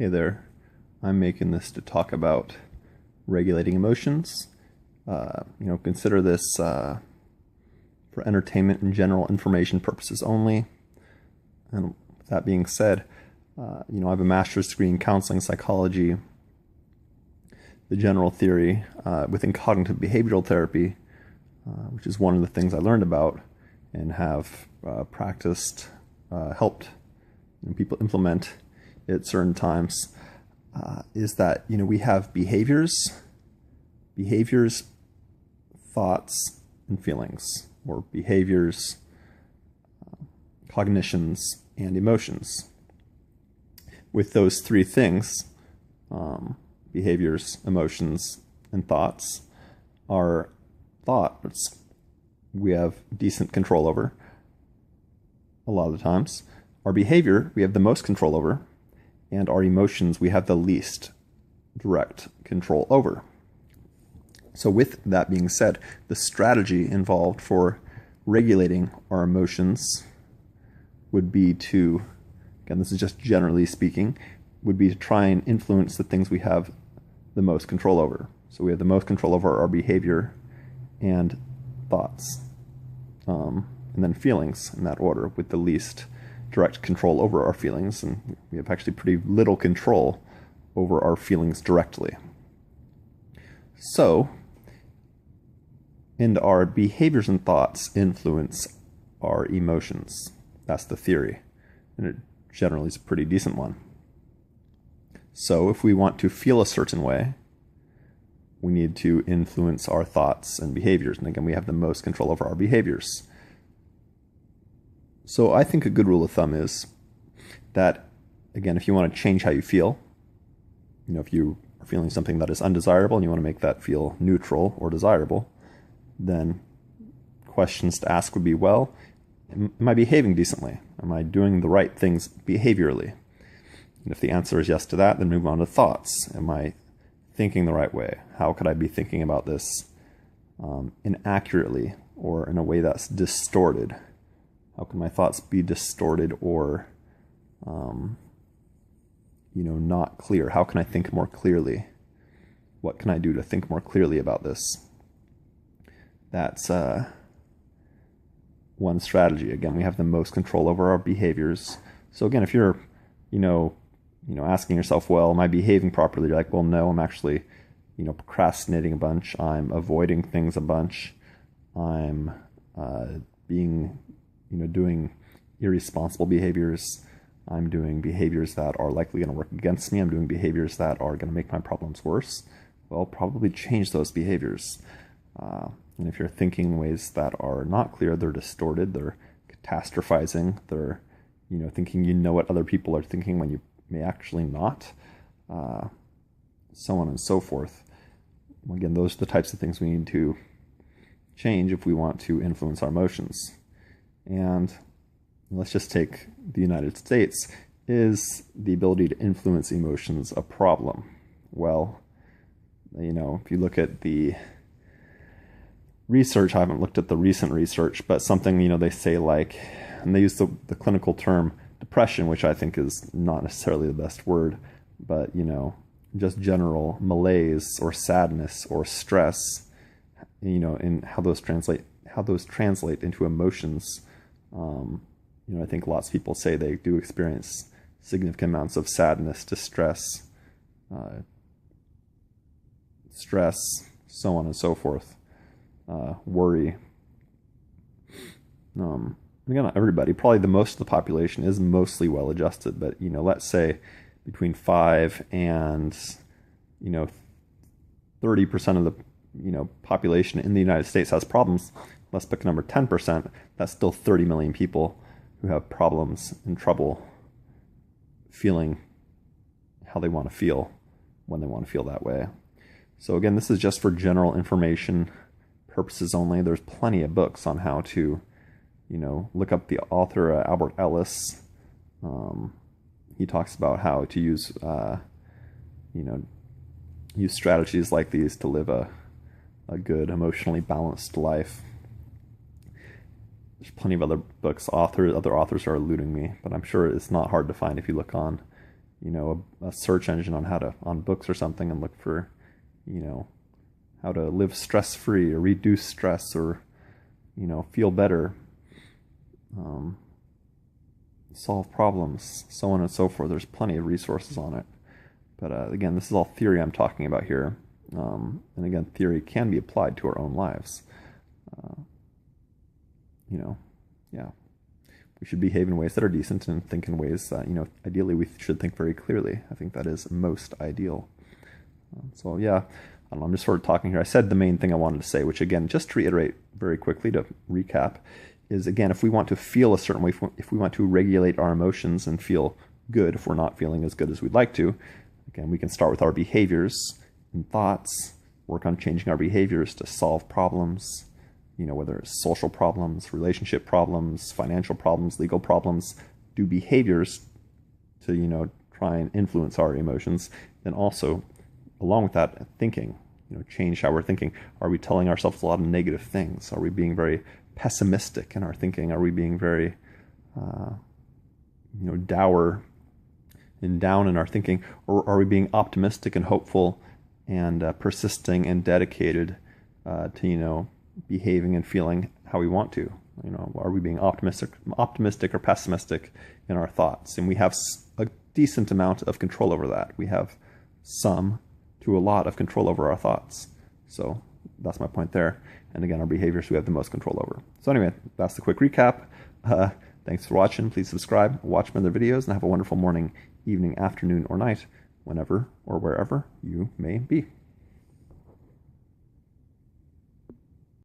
Hey there, I'm making this to talk about regulating emotions. Consider this for entertainment and general information purposes only. And with that being said, I have a master's degree in counseling psychology, the general theory within cognitive behavioral therapy, which is one of the things I learned about and have practiced, helped people implement at certain times, is that we have behaviors, thoughts, and feelings, or behaviors, cognitions, and emotions. With those three things, behaviors, emotions, and thoughts, our thoughts we have decent control over a lot of the times. Our behavior we have the most control over, and our emotions we have the least direct control over. So with that being said, the strategy involved for regulating our emotions would be to, again, this is just generally speaking, would be to try and influence the things we have the most control over. So we have the most control over our behavior and thoughts, and then feelings in that order, with the least direct control over our feelings, and we have actually pretty little control over our feelings directly. So, and our behaviors and thoughts influence our emotions. That's the theory, and it generally is a pretty decent one. So if we want to feel a certain way, we need to influence our thoughts and behaviors, and again, we have the most control over our behaviors. So I think a good rule of thumb is that, again, if you want to change how you feel, if you are feeling something that is undesirable and you want to make that feel neutral or desirable, then questions to ask would be, well, am I behaving decently? Am I doing the right things behaviorally? And if the answer is yes to that, then move on to thoughts. Am I thinking the right way? How could I be thinking about this inaccurately or in a way that's distorted? How can my thoughts be distorted or, not clear? How can I think more clearly? What can I do to think more clearly about this? That's one strategy. Again, we have the most control over our behaviors. So again, if you're, asking yourself, well, am I behaving properly? You're like, well, no, I'm actually, procrastinating a bunch. I'm avoiding things a bunch. I'm doing irresponsible behaviors. I'm doing behaviors that are likely going to work against me. I'm doing behaviors that are going to make my problems worse. Well, probably change those behaviors. And if you're thinking in ways that are not clear, they're distorted, they're catastrophizing, they're, thinking what other people are thinking when you may actually not, so on and so forth. Again, those are the types of things we need to change if we want to influence our emotions. And let's just take the United States. Is the ability to influence emotions a problem? Well, if you look at the research, I haven't looked at the recent research, but something, they say and they use the clinical term depression, which I think is not necessarily the best word, but, just general malaise or sadness or stress, in how those translate into emotions. I think lots of people say they do experience significant amounts of sadness, distress, stress, so on and so forth, worry. Again, not everybody, probably most of the population is mostly well adjusted, but, let's say between 5 and, 30% of the, population in the United States has problems. Let's pick a number, 10%. That's still 30 million people who have problems and trouble feeling how they want to feel when they want to feel that way. So again, this is just for general information purposes only. There's plenty of books on how to, look up the author, Albert Ellis. He talks about how to use, use strategies like these to live a good, emotionally balanced life. There's plenty of other books. Other authors are eluding me, but I'm sure it's not hard to find if you look on a search engine on books or something and look for, how to live stress-free or reduce stress or, feel better, solve problems, so on and so forth. There's plenty of resources on it. But again, this is all theory I'm talking about here. And again, theory can be applied to our own lives. Yeah. We should behave in ways that are decent and think in ways that, ideally we should think very clearly. I think that is most ideal. So yeah, I don't know, I'm just sort of talking here. I said the main thing I wanted to say, which again, just to reiterate very quickly to recap, is again, if we want to feel a certain way, if we want to regulate our emotions and feel good if we're not feeling as good as we'd like to, again, we can start with our behaviors and thoughts, work on changing our behaviors to solve problems, whether it's social problems, relationship problems, financial problems, legal problems, do behaviors to, try and influence our emotions. Then also, along with that, thinking, change how we're thinking. Are we telling ourselves a lot of negative things? Are we being very pessimistic in our thinking? Are we being very, dour and down in our thinking? Or are we being optimistic and hopeful and persisting and dedicated to, behaving and feeling how we want to? Are we being optimistic or pessimistic in our thoughts? And we have a decent amount of control over that. We have some to a lot of control over our thoughts. So that's my point there. And again, our behaviors we have the most control over. So anyway, that's the quick recap. Thanks for watching. Please subscribe, watch my other videos, and have a wonderful morning, evening, afternoon, or night, whenever or wherever you may be.